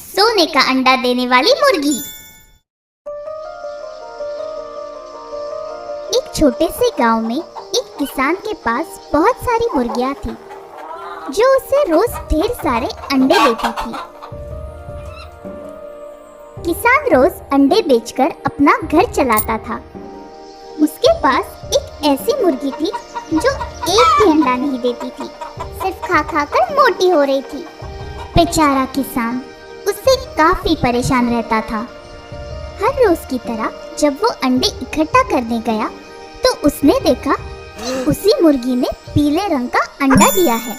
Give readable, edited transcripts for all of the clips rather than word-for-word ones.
सोने का अंडा देने वाली मुर्गी। एक छोटे से गांव में एक किसान के पास बहुत सारी मुर्गियां थी, जो उसे रोज ढेर सारे अंडे देती थी। किसान रोज अंडे बेचकर अपना घर चलाता था। उसके पास एक ऐसी मुर्गी थी जो एक भी अंडा नहीं देती थी, सिर्फ खा खा कर मोटी हो रही थी। बेचारा किसान उससे काफी परेशान रहता था। हर रोज की तरह जब वो अंडे इकट्ठा करने गया तो उसने देखा उसी मुर्गी ने पीले रंग का अंडा दिया है।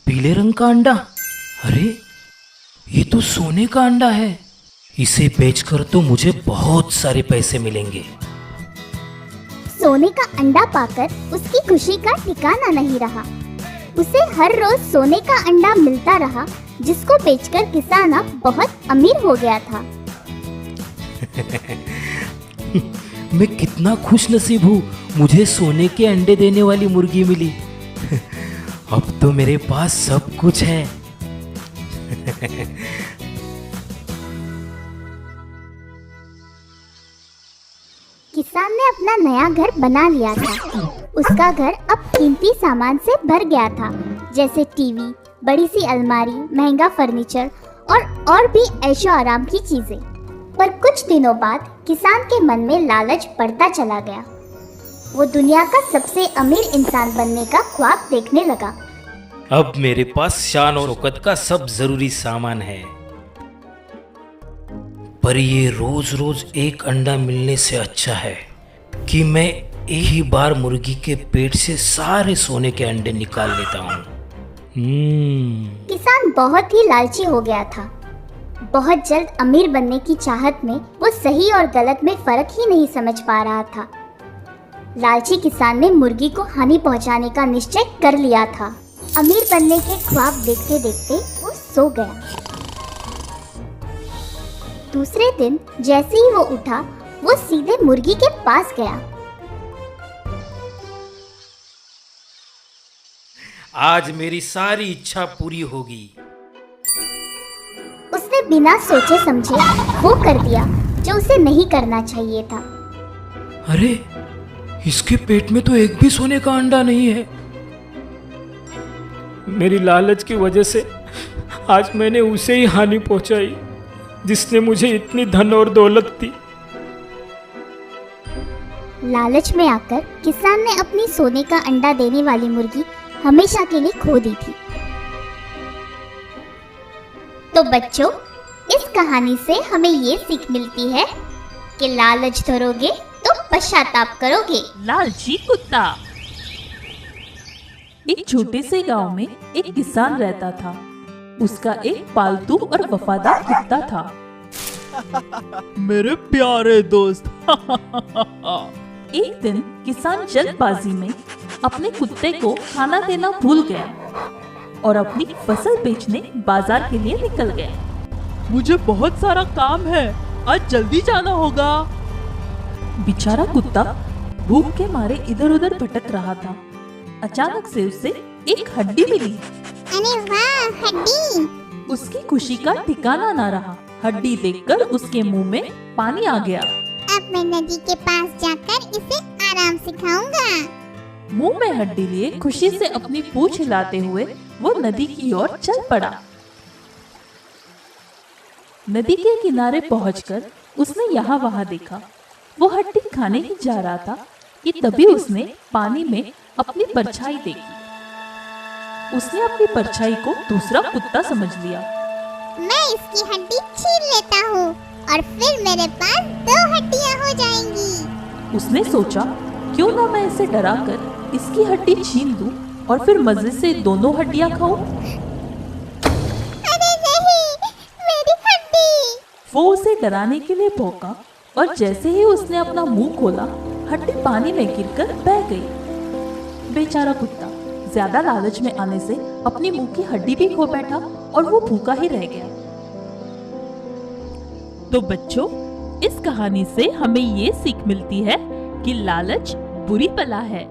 पीले रंग का अंडा? अरे ये तो सोने का अंडा है। इसे बेचकर तो मुझे बहुत सारे पैसे मिलेंगे। सोने का अंडा पाकर उसकी खुशी का ठिकाना नहीं रहा। उसे हर रोज सोने का अंडा मिलता रहा, जिसको बेचकर किसान अब बहुत अमीर हो गया था। मैं कितना खुश नसीब हूँ, मुझे सोने के अंडे देने वाली मुर्गी मिली। अब तो मेरे पास सब कुछ है। किसान ने अपना नया घर बना लिया था। उसका घर अब कीमती सामान से भर गया था, जैसे टीवी, बड़ी सी अलमारी, महंगा फर्नीचर और भी ऐशो आराम की चीजें। पर कुछ दिनों बाद किसान के मन में लालच बढ़ता चला गया। वो दुनिया का सबसे अमीर इंसान बनने का ख्वाब देखने लगा। अब मेरे पास शान और शौकत का सब जरूरी सामान है, पर ये रोज रोज एक अंडा मिलने से अच्छा है कि मैं एक ही बार मुर्गी के पेट से सारे सोने के अंडे निकाल लेता हूँ। किसान बहुत ही लालची हो गया था। बहुत जल्द अमीर बनने की चाहत में वो सही और गलत में फर्क ही नहीं समझ पा रहा था। लालची किसान ने मुर्गी को हानि पहुंचाने का निश्चय कर लिया था। अमीर बनने के ख्वाब देखते देखते वो सो गया। दूसरे दिन जैसे ही वो उठा, वो सीधे मुर्गी के पास गया। आज मेरी सारी इच्छा पूरी होगी। उसने बिना सोचे समझे वो कर दिया जो उसे नहीं करना चाहिए था। अरे इसके पेट में तो एक भी सोने का अंडा नहीं है। मेरी लालच की वजह से आज मैंने उसे ही हानि पहुंचाई जिसने मुझे इतनी धन और दौलत दी। लालच में आकर किसान ने अपनी सोने का अंडा देने वाली मुर्गी हमेशा के लिए खो दी थी। तो बच्चों, इस कहानी से हमें ये सीख मिलती है कि लालच धरोगे तो पश्चाताप करोगे। लालची कुत्ता। एक छोटे से गांव में एक किसान रहता था। उसका एक पालतू और वफादार कुत्ता था। मेरे प्यारे दोस्त। एक दिन किसान जल्दबाजी में अपने कुत्ते को खाना देना भूल गया और अपनी फसल बेचने बाजार के लिए निकल गया। मुझे बहुत सारा काम है, आज जल्दी जाना होगा। बेचारा कुत्ता भूख के मारे इधर उधर भटक रहा था। अचानक से उसे एक हड्डी मिली। अरे वाह, हड्डी! उसकी खुशी का ठिकाना ना रहा। हड्डी देखकर उसके मुंह में पानी आ गया। अब मैं नदी के पास जाकर इसे आराम से खाऊंगा। मुंह में हड्डी लिए खुशी से अपनी पूंछ हिलाते हुए वो नदी की ओर चल पड़ा। नदी के किनारे पहुंचकर उसने यहाँ वहाँ देखा। वो हड्डी खाने ही जा रहा था कि तभी उसने पानी में अपनी परछाई देखी। उसने अपनी परछाई को दूसरा कुत्ता समझ लिया। मैं इसकी हड्डी छीन लेता हूँ और फिर मेरे पास 2 हड्डियाँ हो जाएंगी। उसने सोचा, क्यों ना मैं इसे डराकर इसकी हड्डी छीन लूं और फिर मजे से दोनों हड्डियाँ खाऊं। अरे नहीं, मेरी हड्डी! वो उसे डराने के लिए भौंका और जैसे ही उसने अपना मुंह खोला, हड्डी पानी में गिरकर बह गई। बेचारा कुत्ता ज्यादा लालच में आने से अपनी मुंह की हड्डी भी खो बैठा और वो भूखा ही रह गया। तो बच्चों, इस कहानी से हमें ये सीख मिलती है कि लालच बुरी बला है।